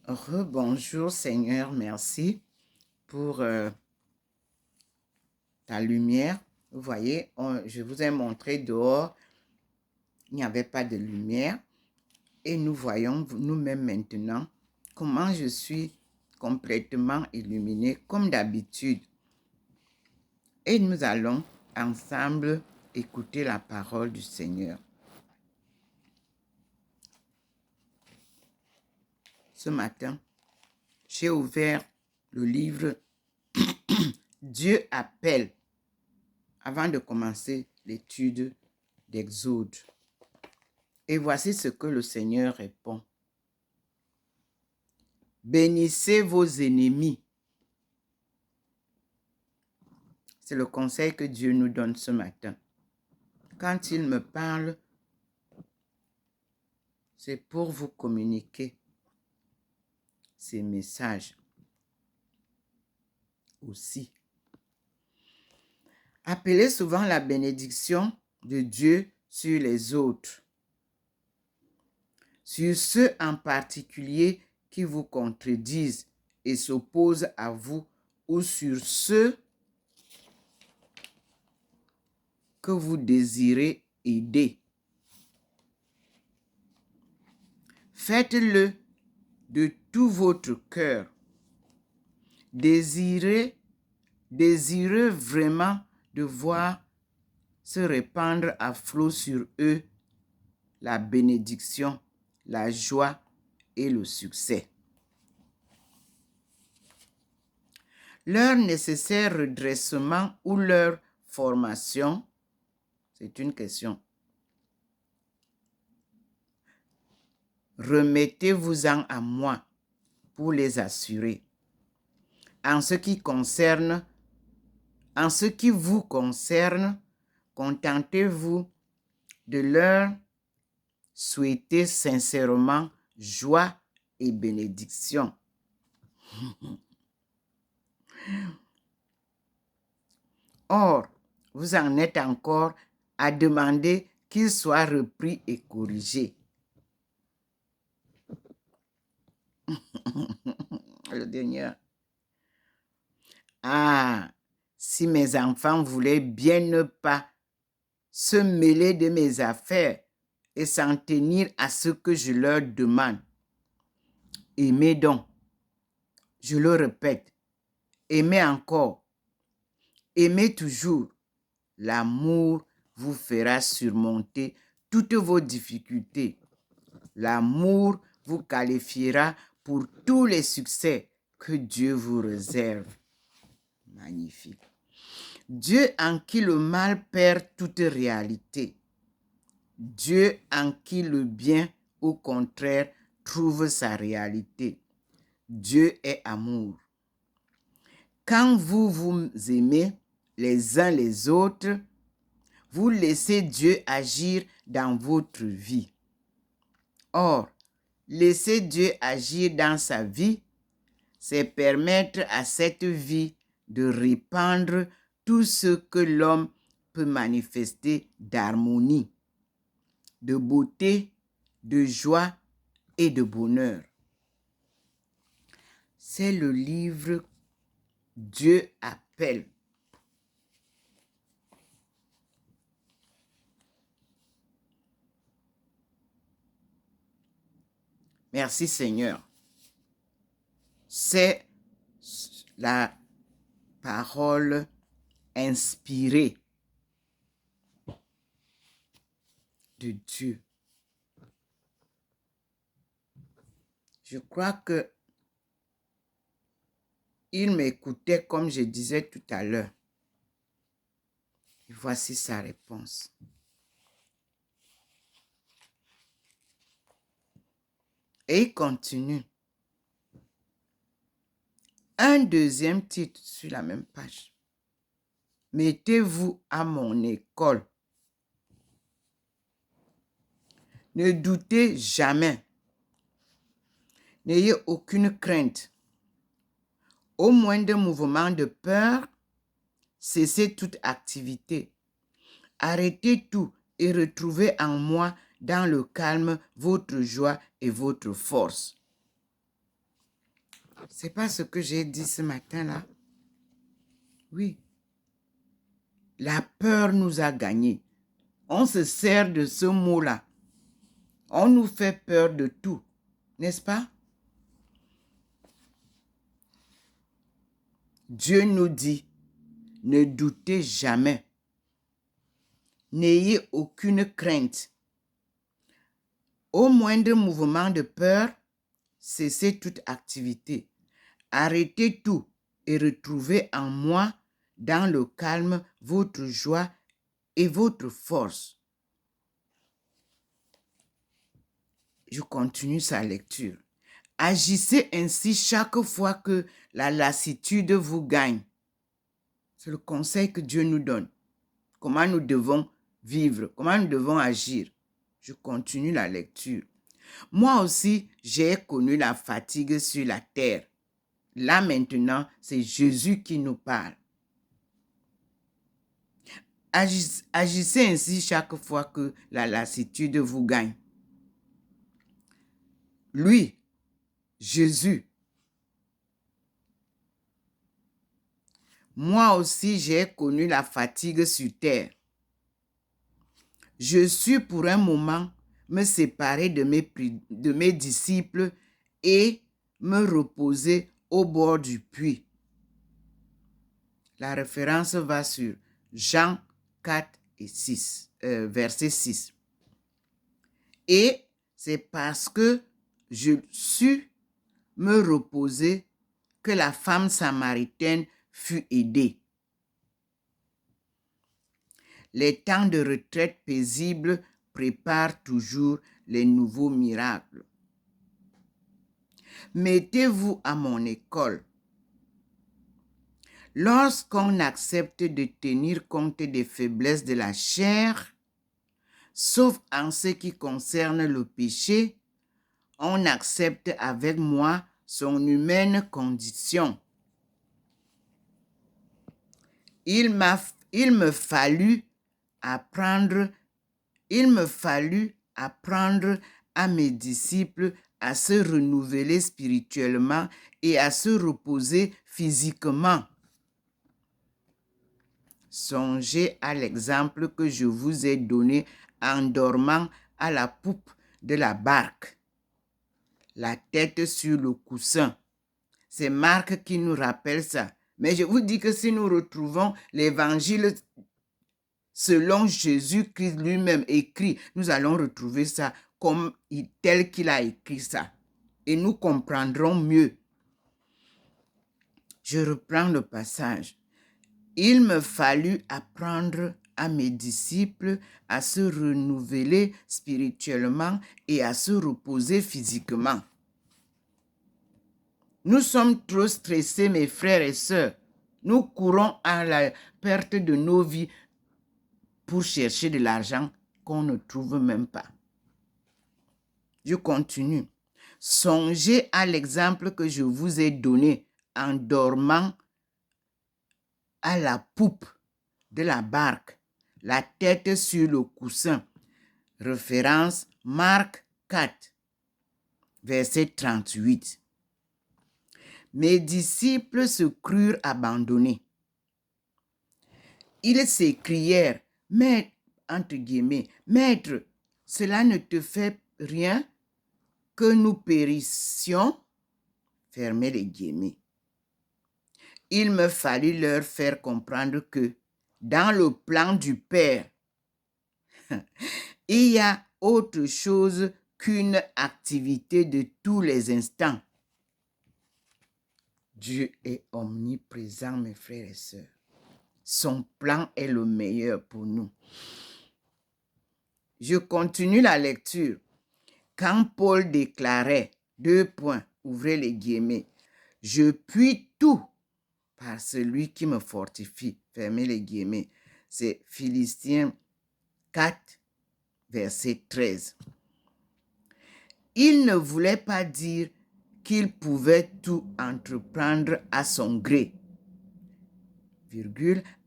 Rebonjour Seigneur, merci pour ta lumière. Vous voyez, je vous ai montré dehors, il n'y avait pas de lumière. Et nous voyons nous-mêmes maintenant comment je suis complètement illuminée comme d'habitude. Et nous allons ensemble écouter la parole du Seigneur. Ce matin, j'ai ouvert le livre Dieu appelle avant de commencer l'étude d'Exode. Et voici ce que le Seigneur répond. Bénissez vos ennemis. C'est le conseil que Dieu nous donne ce matin. Quand il me parle, c'est pour vous communiquer ces messages aussi. Appelez souvent la bénédiction de Dieu sur les autres, sur ceux en particulier qui vous contredisent et s'opposent à vous, ou sur ceux que vous désirez aider. Faites-le de tout votre cœur. Désirez vraiment de voir se répandre à flot sur eux la bénédiction, la joie et le succès. Leur nécessaire redressement ou leur formation, c'est une question. Remettez-vous-en à moi pour les assurer. En ce qui vous concerne, contentez-vous de leur souhaiter sincèrement joie et bénédiction. Or, vous en êtes encore à demander qu'ils soient repris et corrigés. Le dernier. Ah, si mes enfants voulaient bien ne pas se mêler de mes affaires et s'en tenir à ce que je leur demande. Aimez donc. Je le répète. Aimez encore. Aimez toujours. L'amour vous fera surmonter toutes vos difficultés. L'amour vous qualifiera pour tous les succès que Dieu vous réserve. Magnifique. Dieu en qui le mal perd toute réalité. Dieu en qui le bien, au contraire, trouve sa réalité. Dieu est amour. Quand vous vous aimez les uns les autres, vous laissez Dieu agir dans votre vie. Or, laisser Dieu agir dans sa vie, c'est permettre à cette vie de répandre tout ce que l'homme peut manifester d'harmonie, de beauté, de joie et de bonheur. C'est le livre Dieu appelle. Merci Seigneur. C'est la parole inspirée de Dieu. Je crois que il m'écoutait comme je disais tout à l'heure. Et voici sa réponse. Et il continue. Un deuxième titre sur la même page. Mettez-vous à mon école. Ne doutez jamais. N'ayez aucune crainte. Au moindre mouvement de peur, cessez toute activité. Arrêtez tout et retrouvez en moi dans le calme votre joie et votre force. C'est pas ce que j'ai dit ce matin-là? Oui. La peur nous a gagnés. On se sert de ce mot-là. On nous fait peur de tout, n'est-ce pas? Dieu nous dit, ne doutez jamais. N'ayez aucune crainte. Au moindre mouvement de peur, cessez toute activité. Arrêtez tout et retrouvez en moi, dans le calme, votre joie et votre force. Je continue sa lecture. Agissez ainsi chaque fois que la lassitude vous gagne. C'est le conseil que Dieu nous donne. Comment nous devons vivre, comment nous devons agir. Je continue la lecture. Moi aussi, j'ai connu la fatigue sur la terre. Là maintenant, c'est Jésus qui nous parle. Agissez ainsi chaque fois que la lassitude vous gagne. Lui, Jésus. Moi aussi, j'ai connu la fatigue sur terre. Je suis pour un moment me séparer de mes disciples et me reposer au bord du puits. La référence va sur Jean 4 et 6, verset 6. Et c'est parce que je sus me reposer que la femme samaritaine fut aidée. Les temps de retraite paisible préparent toujours les nouveaux miracles. Mettez-vous à mon école. Lorsqu'on accepte de tenir compte des faiblesses de la chair, sauf en ce qui concerne le péché, on accepte avec moi son humaine condition. Il me fallut apprendre à mes disciples à se renouveler spirituellement et à se reposer physiquement. Songez à l'exemple que je vous ai donné en dormant à la poupe de la barque, la tête sur le coussin. C'est Marc qui nous rappelle ça. Mais je vous dis que si nous retrouvons l'évangile selon Jésus-Christ lui-même écrit, nous allons retrouver ça comme tel qu'il a écrit ça. Et nous comprendrons mieux. Je reprends le passage. Il me fallut apprendre à mes disciples à se renouveler spirituellement et à se reposer physiquement. Nous sommes trop stressés, mes frères et sœurs. Nous courons à la perte de nos vies pour chercher de l'argent qu'on ne trouve même pas. Je continue. Songez à l'exemple que je vous ai donné en dormant à la poupe de la barque, la tête sur le coussin. Référence Marc 4, verset 38. Mes disciples se crurent abandonnés. Ils s'écrièrent, mais, entre guillemets, Maître, cela ne te fait rien que nous périssions? Fermez les guillemets. Il me fallut leur faire comprendre que dans le plan du Père, il y a autre chose qu'une activité de tous les instants. Dieu est omniprésent, mes frères et sœurs. Son plan est le meilleur pour nous. Je continue la lecture. Quand Paul déclarait, ouvrez les guillemets, je puis tout par celui qui me fortifie, fermez les guillemets. C'est Philippiens 4, verset 13. Il ne voulait pas dire qu'il pouvait tout entreprendre à son gré,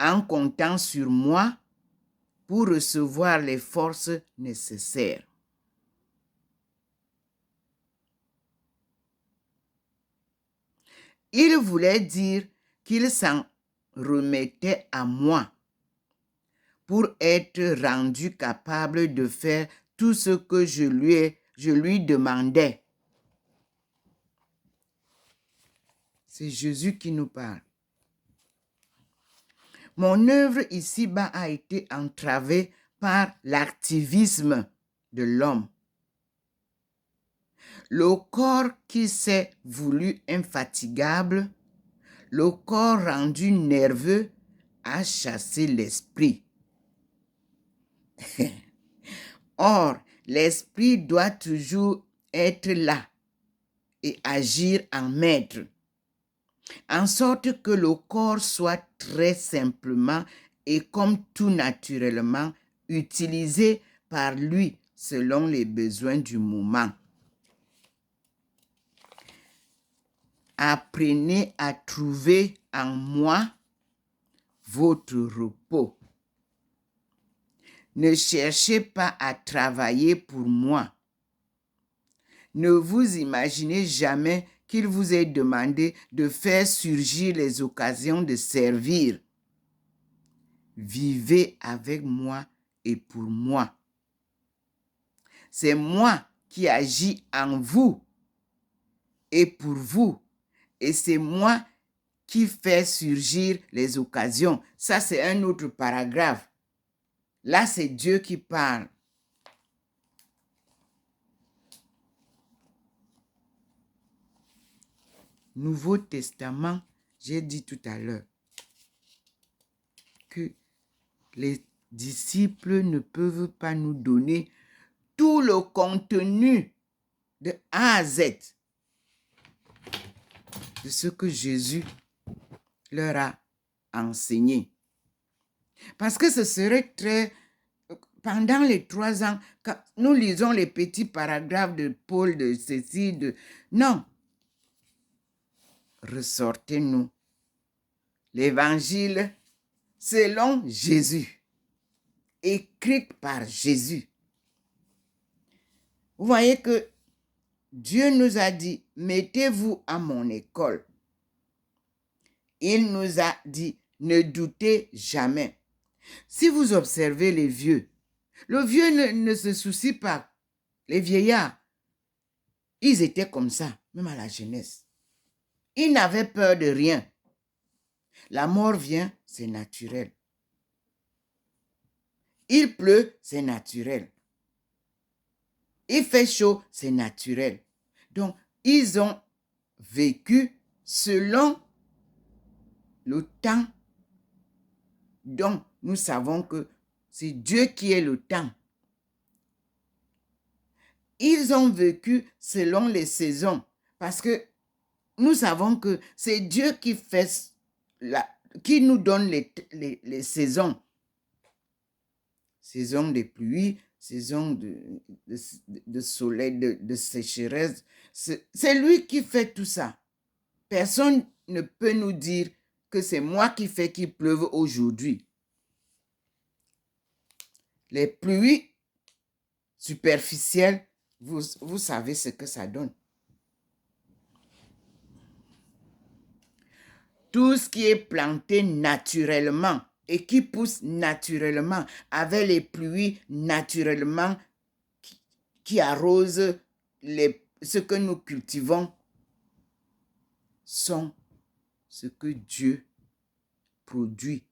en comptant sur moi pour recevoir les forces nécessaires. Il voulait dire qu'il s'en remettait à moi pour être rendu capable de faire tout ce que je lui demandais. C'est Jésus qui nous parle. Mon œuvre ici-bas a été entravée par l'activisme de l'homme. Le corps qui s'est voulu infatigable, le corps rendu nerveux, a chassé l'esprit. Or, l'esprit doit toujours être là et agir en maître, en sorte que le corps soit très simplement et comme tout naturellement utilisé par lui selon les besoins du moment. Apprenez à trouver en moi votre repos. Ne cherchez pas à travailler pour moi. Ne vous imaginez jamais qu'il vous est demandé de faire surgir les occasions de servir. Vivez avec moi et pour moi. C'est moi qui agis en vous et pour vous. Et c'est moi qui fais surgir les occasions. Ça, c'est un autre paragraphe. Là, c'est Dieu qui parle. Nouveau Testament, j'ai dit tout à l'heure que les disciples ne peuvent pas nous donner tout le contenu de A à Z de ce que Jésus leur a enseigné. Parce que ce serait très... Pendant les 3 ans, quand nous lisons les petits paragraphes de Paul, de ceci, de... Non. Ressortez-nous l'évangile selon Jésus, écrit par Jésus. Vous voyez que Dieu nous a dit, mettez-vous à mon école. Il nous a dit, ne doutez jamais. Si vous observez les vieux, le vieux ne se soucie pas. Les vieillards, ils étaient comme ça, même à la jeunesse. Ils n'avaient peur de rien. La mort vient, c'est naturel. Il pleut, c'est naturel. Il fait chaud, c'est naturel. Donc, ils ont vécu selon le temps dont nous savons que c'est Dieu qui est le temps. Ils ont vécu selon les saisons parce que nous savons que c'est Dieu qui fait qui nous donne les saisons. Saison de pluie, saison de soleil, de sécheresse. C'est lui qui fait tout ça. Personne ne peut nous dire que c'est moi qui fais qu'il pleuve aujourd'hui. Les pluies superficielles, vous savez ce que ça donne. Tout ce qui est planté naturellement et qui pousse naturellement, avec les pluies naturellement qui arrosent ce que nous cultivons, sont ce que Dieu produit